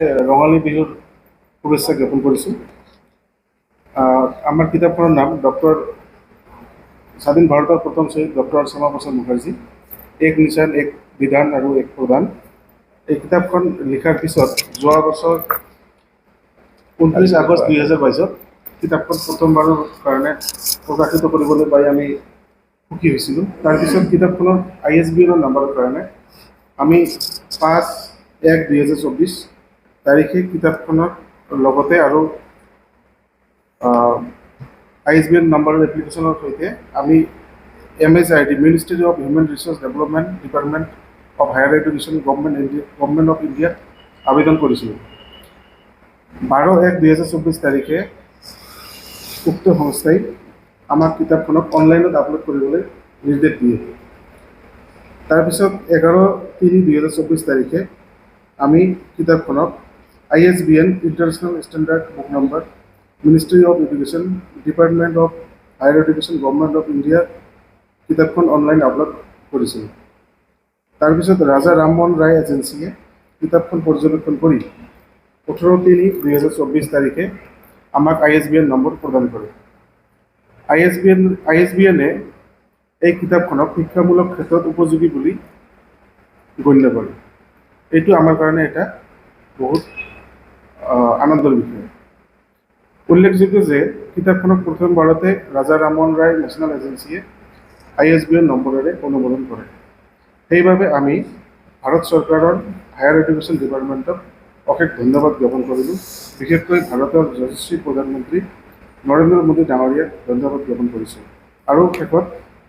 ৰঙালী বিহুৰ শুভেচ্ছা জ্ঞাপন কৰিছোঁ। আমাৰ কিতাপখনৰ নাম স্বাধীন ভাৰতৰ প্ৰথম শ্বহীদ ডক্টৰ শ্যামাপ্ৰসাদ মুখাৰ্জী, এক নিচান, এক বিধান আৰু এক প্ৰধান। এই কিতাপখন লিখাৰ পিছত যোৱা বছৰ 29 আগষ্ট 2022 কিতাপখন প্ৰথমবাৰৰ কাৰণে প্ৰকাশিত কৰিবলৈ পাই আমি সুখী হৈছিলোঁ। তাৰপিছত কিতাপখনৰ ISBN নাম্বাৰৰ কাৰণে আমি 5/1/2024 তাৰিখে কিতাপখনৰ লগতে আৰু ISBN নাম্বাৰৰ এপ্লিকেশ্যনৰ সৈতে আমি MHRD ministry of human resource development, department of higher education, government of ইণ্ডিয়াত আবেদন কৰিছিলোঁ। 12/1/2024 তাৰিখে উক্ত সংস্থাই আমাক কিতাপখনক অনলাইনত আপলোড কৰিবলৈ নিৰ্দেশ দিয়ে। তাৰপিছত 11/3/2024 তাৰিখে আমি কিতাপখনক ISBN international standard book number, ministry of education, department of higher education, government of India কিতাপখন অনলাইন আপলোড কৰিছিলোঁ। তাৰপিছত ৰাজা ৰামমোহন ৰায় এজেঞ্চিয়ে কিতাপখন পৰ্যবেক্ষণ কৰি 18/3/2024 তাৰিখে আমাক ISBN নম্বৰ প্ৰদান কৰে। ISBN-এ এই কিতাপখনক শিক্ষামূলক ক্ষেত্ৰত উপযোগী বুলি গণ্য কৰে। এইটো আমাৰ কাৰণে এটা বহুত আনন্দৰ বিষয়। উল্লেখযোগ্য যে কিতাপখনক প্ৰথমবাৰতে ৰাজা ৰামমোহন ৰায় নেশ্যনেল এজেঞ্চিয়ে ISBN নম্বৰেৰে অনুমোদন কৰে। সেইবাবে আমি ভাৰত চৰকাৰৰ হায়াৰ এডুকেশ্যন ডিপাৰ্টমেণ্টক অশেষ ধন্যবাদ জ্ঞাপন কৰিলোঁ। বিশেষকৈ ভাৰতৰ যশস্বী প্ৰধানমন্ত্ৰী নৰেন্দ্ৰ মোদী ডাঙৰীয়াক ধন্যবাদ জ্ঞাপন কৰিছোঁ। আৰু শেষত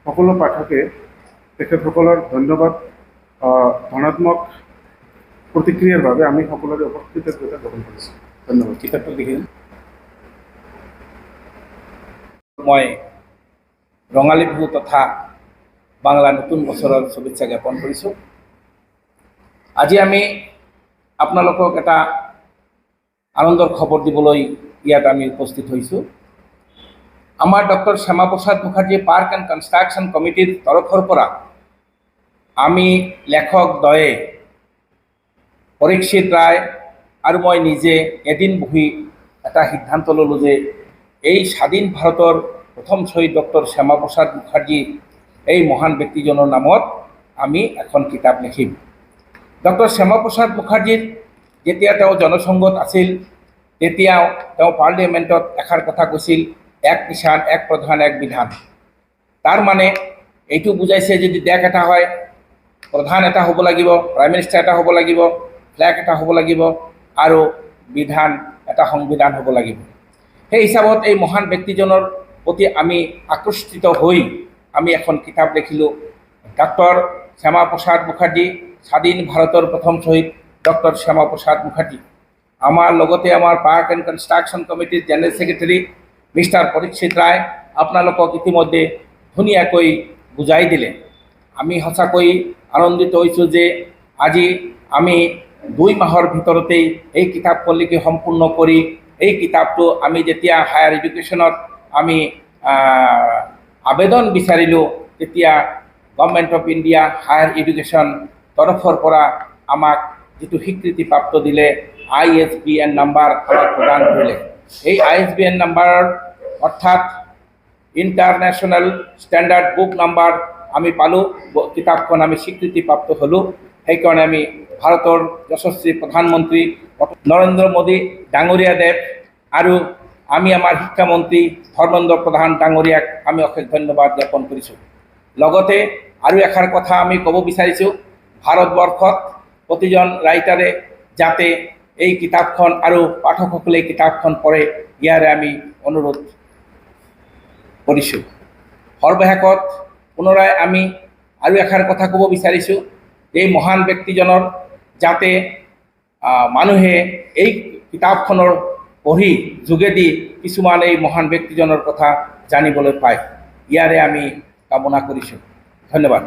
সকলো পাঠকে তেখেতসকলৰ ধন্যবাদ ধনাত্মক প্ৰতিক্ৰিয়াৰ বাবে আমি সকলোৰে কৃতজ্ঞতা জ্ঞাপন কৰিছোঁ। ধন্যবাদ। কিতাপটো লিখি মই ৰঙালী বিহু তথা বাংলা নতুন বছৰৰ শুভেচ্ছা জ্ঞাপন কৰিছোঁ। আজি আমি আপোনালোকক এটা আনন্দৰ খবৰ দিবলৈ ইয়াত আমি উপস্থিত হৈছোঁ। আমাৰ doctor Syama Prasad Mukherjee park and construction কমিটিৰ তৰফৰ পৰা আমি লেখক দ্বয়ে পৰীক্ষিত ৰায় আৰু মই নিজে এদিন বহি এটা সিদ্ধান্ত ল'লোঁ যে এই স্বাধীন ভাৰতৰ প্ৰথম শ্বহীদ ডক্টৰ শ্যামাপ্ৰসাদ মুখাৰ্জী এই মহান ব্যক্তিজনৰ নামত আমি এখন কিতাপ লিখিম। ডক্টৰ শ্যামাপ্ৰসাদ মুখাৰ্জীৰ যেতিয়া তেওঁ জনসংঘত আছিল তেতিয়া তেওঁ পাৰ্লিয়ামেণ্টত এষাৰ কথা কৈছিল, এক নিচান, এক প্ৰধান, এক বিধান। তাৰ মানে এইটো বুজাইছে যদি দেশ এটা হয়, প্ৰধান এটা হ'ব লাগিব, প্ৰাইম মিনিষ্টাৰ এটা হ'ব লাগিব, ফ্লেগ এটা হ'ব লাগিব আৰু বিধান এটা সংবিধান হ'ব লাগিব। সেই হিচাপত এই মহান ব্যক্তিজনৰ প্ৰতি আমি আকৰ্ষিত হৈ আমি এখন কিতাপ লিখিলোঁ, ডক্টৰ শ্যামাপ্ৰসাদ মুখাৰ্জী, স্বাধীন ভাৰতৰ প্ৰথম শ্বহীদ ডক্টৰ শ্যামাপ্ৰসাদ মুখাৰ্জী। আমাৰ লগতে আমাৰ পাৰ্ক এণ্ড কনষ্ট্ৰাকশ্যন কমিটিৰ জেনেৰেল ছেক্ৰেটাৰী মিষ্টাৰ পৰীক্ষিত ৰায় আপোনালোকক ইতিমধ্যে ধুনীয়াকৈ বুজাই দিলে। আমি সঁচাকৈ আনন্দিত হৈছোঁ যে আজি আমি 2 মাহৰ ভিতৰতেই এই কিতাপখন লিখি সম্পূৰ্ণ কৰি এই কিতাপটো আমি যেতিয়া হায়াৰ এডুকেশ্যনত আমি আবেদন বিচাৰিলোঁ তেতিয়া government of India higher education তৰফৰ পৰা আমাক যিটো স্বীকৃতিপ্ৰাপ্ত দিলে ISBN নাম্বাৰ আমাক প্ৰদান কৰিলে। এই ISBN নাম্বাৰৰ অৰ্থাৎ ইণ্টাৰনেশ্যনেল ষ্টেণ্ডাৰ্ড বুক নাম্বাৰ আমি পালোঁ, কিতাপখন আমি স্বীকৃতিপ্ৰাপ্ত হ'লোঁ। সেইকাৰণে আমি ভাৰতৰ যশস্বী প্ৰধানমন্ত্ৰী নৰেন্দ্ৰ মোদী ডাঙৰীয়া দেৱ আৰু আমি আমাৰ শিক্ষামন্ত্ৰী ধৰ্মেন্দ্ৰ প্ৰধান ডাঙৰীয়াক আমি অশেষ ধন্যবাদ জ্ঞাপন কৰিছোঁ। লগতে আৰু এষাৰ কথা আমি ক'ব বিচাৰিছোঁ, ভাৰতবৰ্ষত প্ৰতিজন ৰাইটাৰে যাতে এই কিতাপখন আৰু পাঠকসকলে এই কিতাপখন পঢ়ে ইয়াৰে আমি অনুৰোধ কৰিছোঁ। সৰ্বশেষত পুনৰাই আমি আৰু এষাৰ কথা ক'ব বিচাৰিছোঁ, এই মহান ব্যক্তিজনৰ যাতে মানুহে এই কিতাপখনৰ পঢ়ি যোগেদি কিছুমান এই মহান ব্যক্তিজনৰ কথা জানিবলৈ পায়, ইয়াৰে আমি কামনা কৰিছোঁ। ধন্যবাদ।